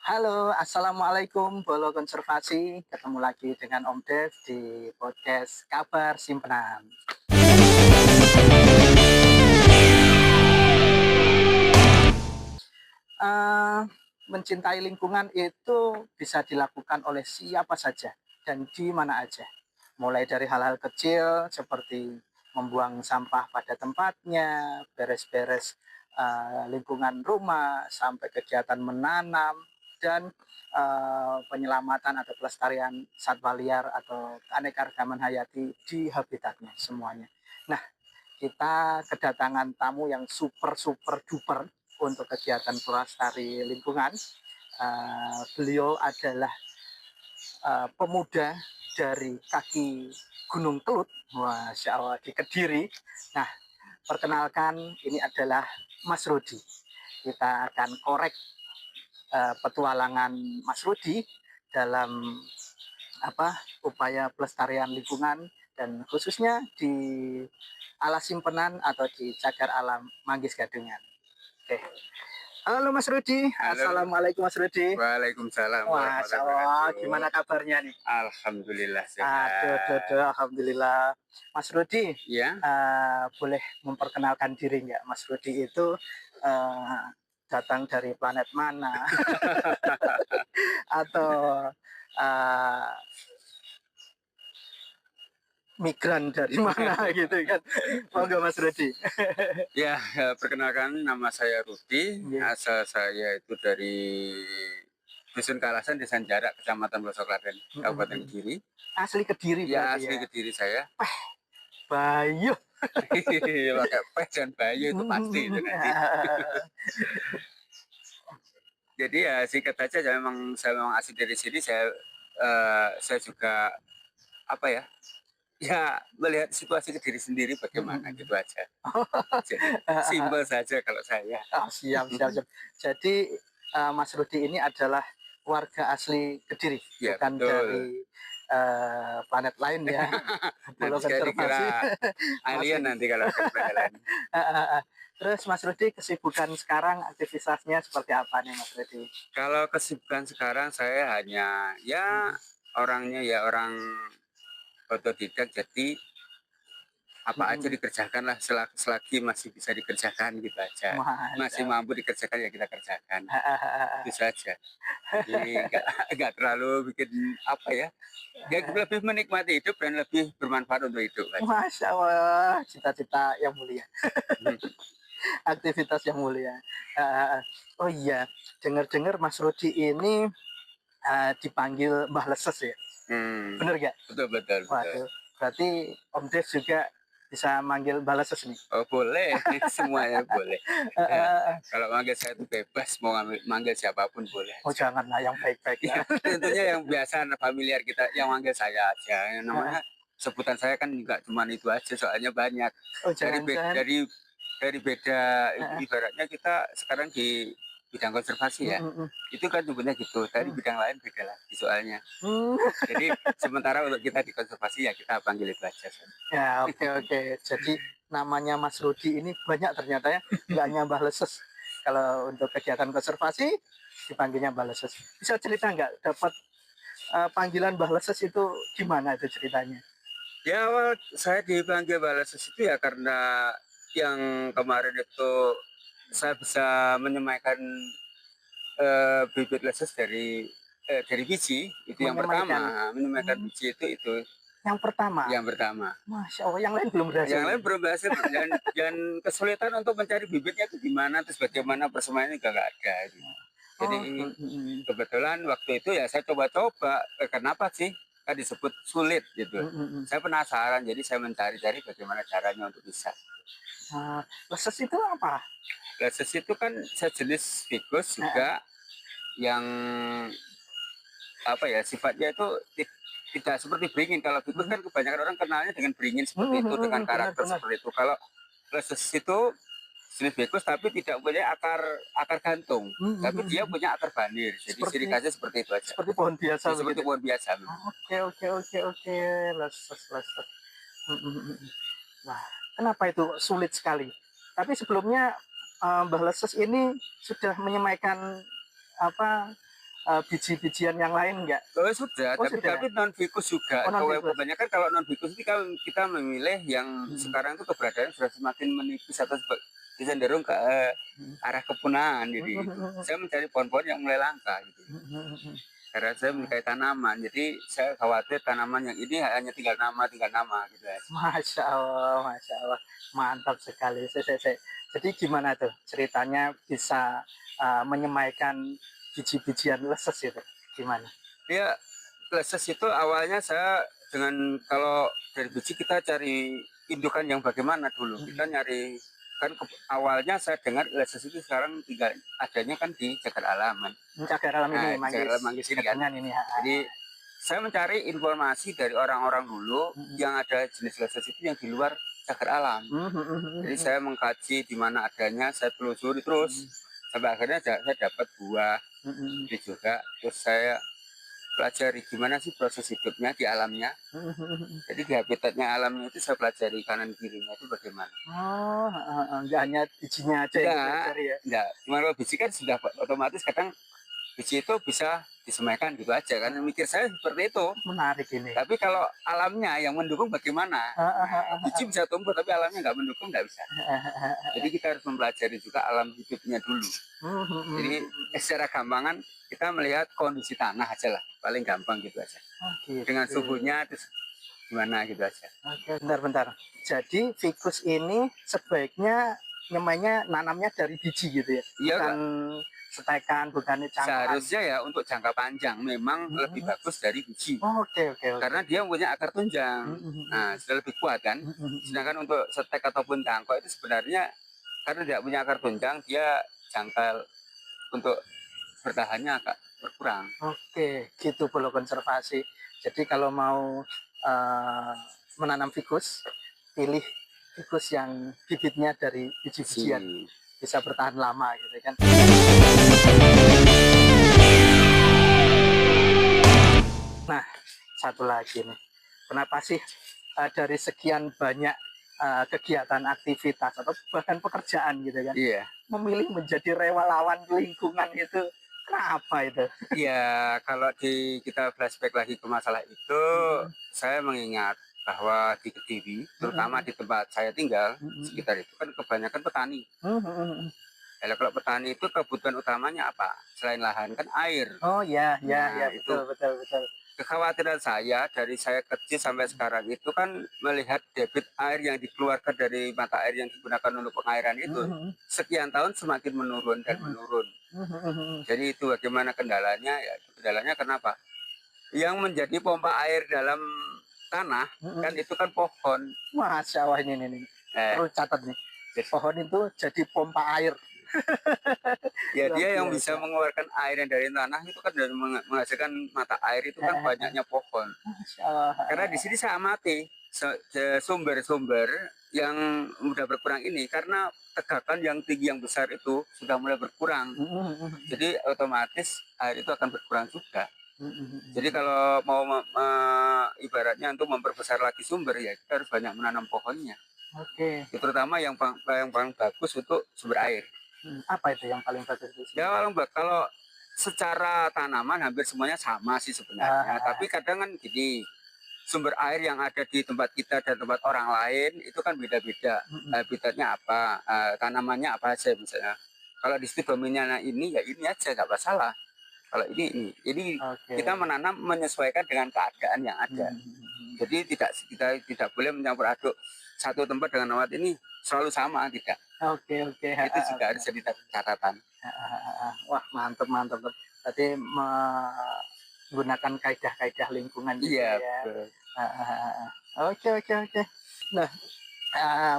Halo, assalamualaikum, Bolo Konservasi. Ketemu lagi dengan Om Dev di podcast Kabar Simpenan. Eh, Mencintai lingkungan itu bisa dilakukan oleh siapa saja dan di mana aja. Mulai dari hal-hal kecil seperti membuang sampah pada tempatnya, beres-beres lingkungan rumah, sampai kegiatan menanam dan penyelamatan atau pelestarian satwa liar atau keanekaragaman hayati di habitatnya semuanya. Nah, kita kedatangan tamu yang super super duper untuk kegiatan pelestari lingkungan. Beliau adalah pemuda dari kaki Gunung Kelut, Masya Allah, di Kediri. Nah, perkenalkan, ini adalah Mas Rudi. Kita akan korek petualangan Mas Rudi dalam upaya pelestarian lingkungan dan khususnya di alas simpenan atau di cagar alam Manggis Gadungan. Oke. Halo Mas Rudi. Halo. Assalamualaikum Mas Rudi. Waalaikumsalam Masya warahmatullahi Allah, wabarakatuh. gimana kabarnya nih? Alhamdulillah sehat. Alhamdulillah. Mas Rudi, Ya, boleh memperkenalkan diri nggak? Mas Rudi itu uh, datang dari planet mana? Atau uh, migran dari mana gitu kan? Monggo Mas Rudi. ya, perkenalkan nama saya Rudi. Yeah. Asal saya itu dari Dusun Kalasan, Desa Jarak, Kecamatan Pelosok Klaten, Kabupaten Kediri. Asli Kediri Ya, berarti asli ya. Kediri saya. Bayu. Pakai peh dan bayu itu pasti itu nanti. Jadi ya singkat saja, saya memang asli dari sini. Saya juga apa ya? Ya, melihat situasi ke diri sendiri bagaimana gitu aja. Jadi simpel saja kalau saya. Siap, siap, siap. Jadi Mas Rudi ini adalah warga asli Kediri, Ya, bukan betul. dari planet lain ya. Nanti Pulau saya Konservasi. dikira alien nanti kalau ke planet lain. Terus Mas Rudi kesibukan sekarang aktivitasnya seperti apa nih Mas Rudi? Kalau kesibukan sekarang saya hanya orangnya ya orang otodidak, jadi apa aja dikerjakan lah selagi masih bisa dikerjakan gitu aja. Masih mampu dikerjakan ya kita kerjakan. Itu saja. Jadi nggak terlalu bikin apa ya. Dia lebih menikmati hidup dan lebih bermanfaat untuk hidup. Masya Allah, cita-cita yang mulia. Aktivitas yang mulia. Oh iya, dengar-dengar Mas Rudi ini dipanggil Mbah Leses ya? Bener gak? Betul, betul, betul. Waduh, berarti Om Dev juga bisa manggil Mbah Leses nih? Oh boleh, semuanya boleh. Ya, kalau manggil saya itu bebas, mau manggil siapapun boleh. Oh janganlah yang baik-baik ya. Tentunya yang biasa familiar kita, yang manggil saya aja. Yang namanya sebutan saya kan nggak cuma itu aja, soalnya banyak. Oh Dari beda ibaratnya kita sekarang di bidang konservasi ya. Itu kan sebenarnya gitu, dari bidang lain beda lagi soalnya. Jadi sementara untuk kita di konservasi ya kita panggil itu aja. Ya oke. Jadi namanya Mas Rudi ini banyak ternyata ya, nggak hanya Mbah Leses. Kalau untuk kegiatan konservasi dipanggilnya Mbah Leses. Bisa cerita nggak dapat panggilan Mbah Leses itu gimana itu ceritanya? Ya awal saya dipanggil Mbah Leses itu ya karena yang kemarin itu saya bisa menyemaikan bibit leses dari biji itu yang pertama. Menyemaikan biji itu yang pertama. Masya Allah, yang lain belum berhasil. Yang lain belum berhasil dan kesulitan untuk mencari bibitnya itu gimana, terus bagaimana persemaiannya juga nggak ada. Jadi kebetulan waktu itu ya saya coba-coba, kenapa sih kan disebut sulit gitu. Saya penasaran, jadi saya mencari-cari bagaimana caranya untuk bisa. Leses itu apa? Leses itu kan sejenis figus juga yang apa ya sifatnya itu tidak seperti beringin. Kalau figus kan kebanyakan orang kenalnya dengan beringin seperti itu, dengan karakter seperti itu. Kalau leses itu jenis figus tapi tidak punya akar gantung, tapi dia punya akar bandir. Jadi ciri khasnya seperti itu aja. Seperti pohon biasa. Seperti pohon biasa. Oke. Leses. Wah, kenapa itu sulit sekali? Tapi sebelumnya Mbah Leses ini sudah menyemaikan apa biji-bijian yang lain enggak? Oh sudah, Oh tapi sudah. non fikus juga. Oh non fikus. Kebanyakan kalau non fikus itu kan kita memilih yang Mm-mm. sekarang itu keberadaan sudah semakin menipis atau cenderung ke arah kepunahan jadi itu. Saya mencari pohon-pohon yang mulai langka gitu. Karena saya menyukai tanaman, jadi saya khawatir tanaman yang ini hanya tinggal nama gitu ya. Masya Allah, mantap sekali. Jadi gimana tuh ceritanya bisa menyemaikan biji-bijian leses itu? Gimana? Dia leses itu awalnya saya dengan kalau dari biji kita cari indukan yang bagaimana dulu. Kita nyari kan awalnya saya dengar leses itu sekarang tinggal adanya kan di Cagar Alam kan. Cagar Alam ini, Nah, Cagar Alam Manggis ini kan. ini. Jadi saya mencari informasi dari orang-orang dulu yang ada jenis leses itu yang di luar Cagar Alam. Jadi saya mengkaji di mana adanya, saya telusuri terus sampai akhirnya saya dapat buah ini juga. Terus saya pelajari gimana sih proses hidupnya di alamnya. Jadi di habitatnya alamnya itu saya pelajari kanan kirinya itu bagaimana. Oh, nggak hanya bijinya aja yang dipelajari ya? Enggak, cuma kalau biji kan sudah otomatis kadang biji itu bisa disemaikan gitu aja kan, mikir saya seperti itu. Menarik ini. Tapi kalau alamnya yang mendukung bagaimana? Biji bisa tumbuh tapi alamnya nggak mendukung nggak bisa. Jadi kita harus mempelajari juga alam hidupnya dulu. Jadi secara gampangan kita melihat kondisi tanah aja lah, paling gampang gitu aja. Gitu. Dengan suhunya terus gimana gitu aja. Oke, bentar. Jadi fikus ini sebaiknya nyemainya nanamnya dari biji gitu ya? Iya, bukan setekan, bukan cangkang. Seharusnya ya untuk jangka panjang memang lebih bagus dari biji. Oke. Karena dia punya akar tunjang. Nah, sudah lebih kuat kan. Sedangkan untuk setek ataupun cangkok itu sebenarnya karena tidak punya akar tunjang, dia jangkal untuk bertahannya agak berkurang. Oke, gitu perlu konservasi. Jadi kalau mau menanam fikus, pilih fikus yang bibitnya dari biji-bijian, bisa bertahan lama gitu kan. Nah, satu lagi nih, kenapa sih dari sekian banyak kegiatan, aktivitas atau bahkan pekerjaan gitu kan, memilih menjadi relawan lingkungan itu? Kenapa itu? Iya, kalau kita flashback lagi ke masalah itu, saya mengingat bahwa di Kediri, terutama di tempat saya tinggal, sekitar itu kan kebanyakan petani. Kalau petani itu kebutuhan utamanya apa? Selain lahan kan air. Oh ya, itu betul. Kekhawatiran saya dari saya kecil sampai sekarang itu kan melihat debit air yang dikeluarkan dari mata air yang digunakan untuk pengairan itu sekian tahun semakin menurun dan menurun. Jadi itu bagaimana kendalanya? Ya kendalanya kenapa? Yang menjadi pompa air dalam tanah kan itu kan pohon. Masya Allah ini. Perlu catat nih. Pohon itu jadi pompa air. Ya dia yang bisa mengeluarkan air yang dari tanah itu kan dari menghasilkan mata air itu kan banyaknya pohon. Karena di sini saya amati sumber-sumber yang sudah berkurang ini karena tegakan yang tinggi yang besar itu sudah mulai berkurang. Jadi otomatis air itu akan berkurang juga. Jadi kalau mau ibaratnya untuk memperbesar lagi sumber ya kita harus banyak menanam pohonnya. Terutama yang paling bagus untuk sumber air. Apa itu yang paling bagus? Ya kalau secara tanaman hampir semuanya sama sih sebenarnya. Tapi kadang kan gini, sumber air yang ada di tempat kita dan tempat orang lain itu kan beda-beda. Habitatnya apa, tanamannya apa aja misalnya. Kalau di situ dominannya ini ya ini aja nggak masalah. Kalau ini. Kita menanam menyesuaikan dengan keadaan yang ada. Jadi kita tidak boleh mencampur aduk satu tempat dengan tempat ini selalu sama, tidak. Oke. Itu juga harus jadi catatan. Wah, mantap. Tadi menggunakan kaidah-kaidah lingkungan juga ya. Oke. Nah,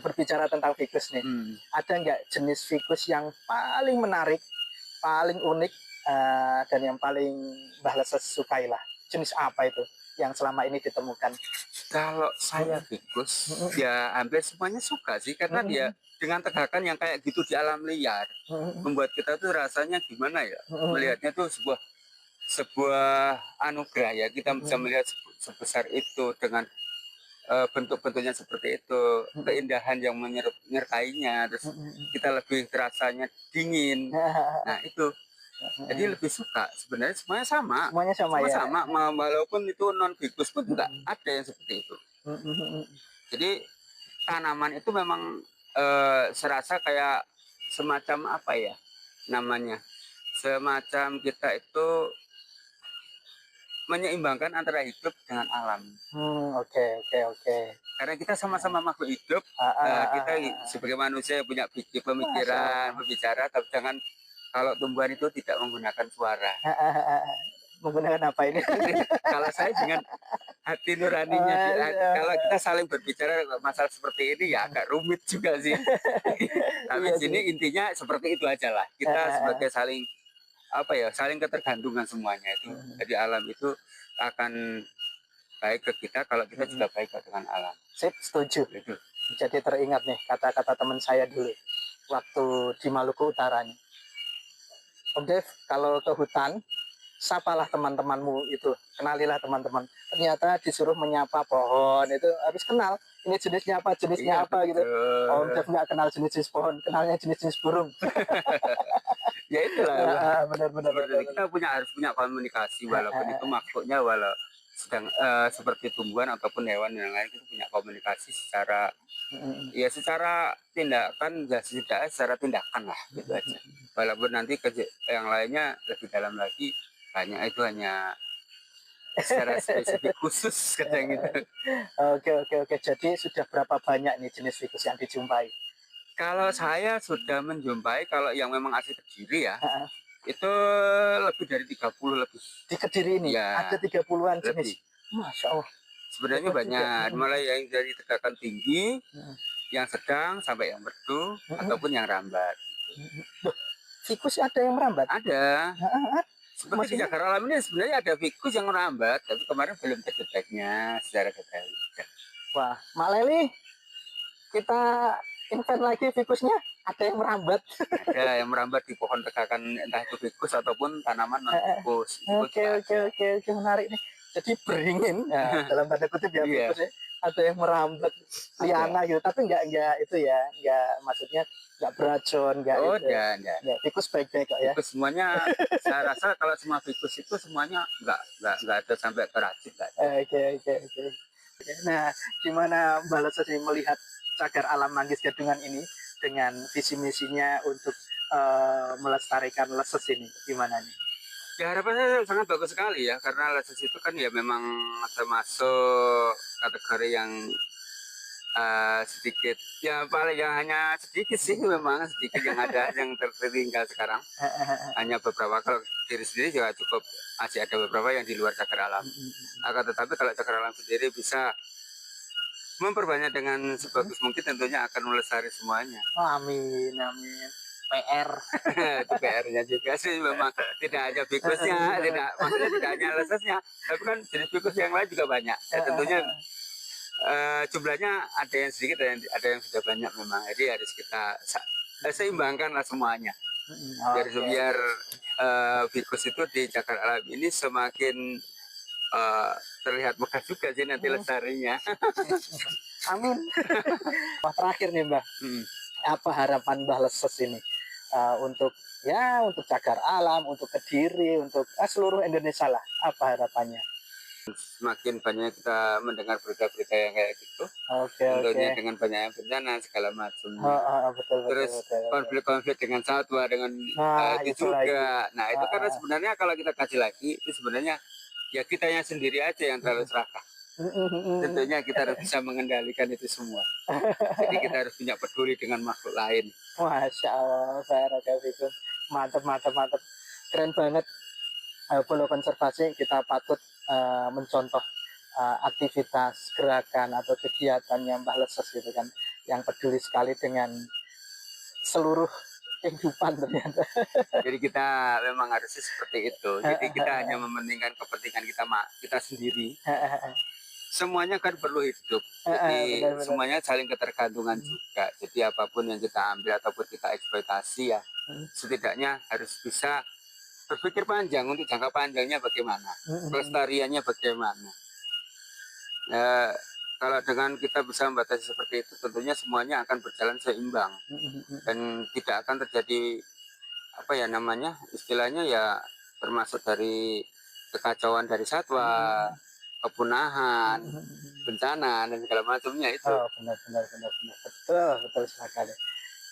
berbicara tentang fikus nih, ada nggak jenis fikus yang paling menarik, paling unik, dan yang paling Mbah Leses sukai lah? Jenis apa itu yang selama ini ditemukan? Kalau saya fikus, ya hampir semuanya suka sih, karena dia dengan tegakan yang kayak gitu di alam liar, membuat kita tuh rasanya gimana ya, melihatnya tuh sebuah anugerah ya, kita bisa melihat sebesar itu dengan bentuk-bentuknya seperti itu, keindahan yang menyertainya, terus kita lebih terasanya dingin. Nah itu Jadi lebih suka sebenarnya semuanya sama, Semuanya sama semua ya. sama, walaupun itu non fikus pun juga ada yang seperti itu. Jadi tanaman itu memang serasa kayak semacam apa ya namanya, semacam kita itu menyeimbangkan antara hidup dengan alam. Oke oke oke. Karena kita sama-sama makhluk hidup, kita sebagai manusia yang punya pemikiran, berbicara, tapi jangan kalau tumbuhan itu tidak menggunakan suara. Menggunakan apa ini? Kalau saya dengan hati nuraninya, kalau kita saling berbicara masalah seperti ini ya agak rumit juga sih. Tapi Iya sini sih. intinya seperti itu aja lah. Kita sebagai saling apa ya, saling ketergantungan semuanya itu. Jadi alam itu akan baik ke kita kalau kita juga baik dengan alam. Sip, setuju. Itu. Jadi teringat nih kata-kata teman saya dulu waktu di Maluku Utara nih. Om Dev, kalau ke hutan, sapalah teman-temanmu itu, kenalilah teman-teman. Ternyata disuruh menyapa pohon itu harus kenal. Ini jenisnya apa, jenisnya Iya, apa gitu. betul. Om Dev nggak kenal jenis-jenis pohon, kenalnya jenis-jenis burung. Ya itulah. Benar-benar. Kita harus punya komunikasi walaupun itu makhluknya sedang seperti tumbuhan ataupun hewan yang lain, itu punya komunikasi secara ya secara tindakan, ya setidaknya secara tindakan lah gitu aja. Walaupun nanti yang lainnya lebih dalam lagi, banyak itu hanya secara spesifik khusus kadang gitu. Oke. Jadi sudah berapa banyak nih jenis tikus yang dijumpai? Kalau saya sudah menjumpai, kalau yang memang asli Kediri ya, itu lebih dari 30 lebih. Di Kediri ini Ya, ada 30-an jenis. lebih. Masya Allah. Sebenarnya banyak, mulai yang dari tegakan tinggi, yang sedang sampai yang merdu, ataupun yang rambat. Tikus ada yang merambat? Ada. Seperti Maksudnya? di Jakarta Alam ini sebenarnya ada tikus yang merambat, tapi kemarin belum terdeteknya secara detail. Wah, Mak Leli, kita invent lagi tikusnya. Ada yang merambat. Ada yang merambat di pohon tegakan, entah itu tikus ataupun tanaman non tikus. Oke, menarik nih. Jadi beringin, dalam tanda kutip ya, Iya. tikus ya. Ada yang merambat liana gitu, tapi nggak itu ya, nggak maksudnya nggak beracun, nggak Oh, itu. enggak. Ya, tikus baik-baik kok ya. Tikus semuanya, saya rasa kalau semua tikus itu semuanya nggak ada sampai keracun. Oke. Nah, gimana Mbak Leses ini melihat cagar alam Manggis Gadungan ini dengan visi misinya untuk melestarikan leses ini, gimana nih? Ya harapannya sangat bagus sekali ya, karena leses itu kan ya memang termasuk kategori yang sedikit, ya paling yang hanya sedikit sih, memang sedikit yang ada yang tertinggal sekarang. Hanya beberapa, kalau diri sendiri juga cukup masih ada beberapa yang di luar cagar alam. Akan tetapi kalau cagar alam sendiri bisa memperbanyak dengan sebagus mungkin, tentunya akan melestari semuanya. Oh, amin. PR. Itu PR-nya juga sih, memang tidak hanya tikusnya, maksudnya tidak hanya lesesnya, tapi kan jenis tikus yang lain juga banyak. Ya, tentunya jumlahnya ada yang sedikit, ada yang sudah banyak memang. Jadi harus kita seimbangkan lah semuanya. Biar tikus itu di cagar alam ini semakin terlihat megah juga sih nanti lestarinya. Amin. Terakhir nih Mbah, apa harapan Mbah Leses ini untuk cagar alam, untuk Kediri, untuk seluruh Indonesia lah, apa harapannya? Semakin banyak kita mendengar berita-berita yang kayak gitu, tentunya dengan banyak bencana segala macam. Terus konflik-konflik dengan satwa, dengan itu juga. Nah itu karena sebenarnya kalau kita kaji lagi, itu sebenarnya ya kitanya sendiri aja yang terlalu serakah. Tentunya kita harus bisa mengendalikan itu semua. Jadi kita harus punya peduli dengan makhluk lain. Masya Allah, mantap. Keren banget. Pulau konservasi kita patut mencontoh aktivitas, gerakan atau kegiatan yang Mbah Leses gitu kan, yang peduli sekali dengan seluruh kehidupan ternyata. Jadi kita memang harusnya seperti itu. Jadi kita hanya mementingkan kepentingan kita sendiri. Semuanya kan perlu hidup, jadi semuanya saling ketergantungan juga. Jadi apapun yang kita ambil ataupun kita eksploitasi ya, setidaknya harus bisa berpikir panjang untuk jangka panjangnya bagaimana, pelestariannya bagaimana. Kalau dengan kita bisa membatasi seperti itu, tentunya semuanya akan berjalan seimbang dan tidak akan terjadi apa ya namanya, istilahnya ya termasuk dari kekacauan dari satwa, kepunahan, bencana dan segala macamnya itu. Oh, benar, benar, benar, benar. Betul, betul sekali.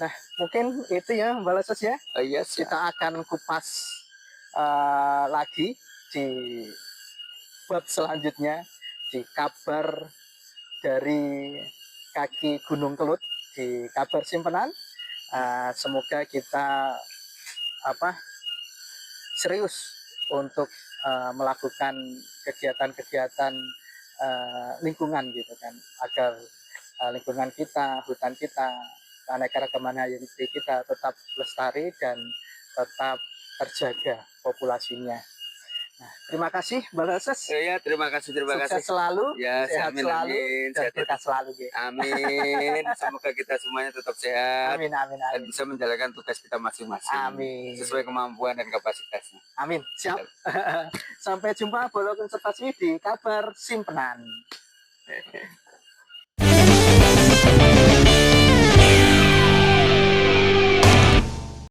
Nah, mungkin itu ya, Mbak Lesus ya. Oh, iya, siap. Kita akan kupas lagi di bab selanjutnya, di kabar dari kaki Gunung Kelut, di kabar simpenan. Semoga kita serius untuk melakukan kegiatan-kegiatan lingkungan gitu kan, agar lingkungan kita, hutan kita, keanekaragaman hayati kita tetap lestari dan tetap terjaga populasinya. Nah, terima kasih Mbak Lesus. Ya, terima kasih, terima Sukses kasih. selalu, Ya, sehat amin, selalu, amin. dan Sehat berkah selalu. Amin. Semoga kita semuanya tetap sehat Amin, amin, dan amin. bisa menjalankan tugas kita masing-masing. Amin. Sesuai kemampuan dan kapasitasnya. Amin. Siap. Sampai jumpa Bolo Konservasi di kabar simpenan.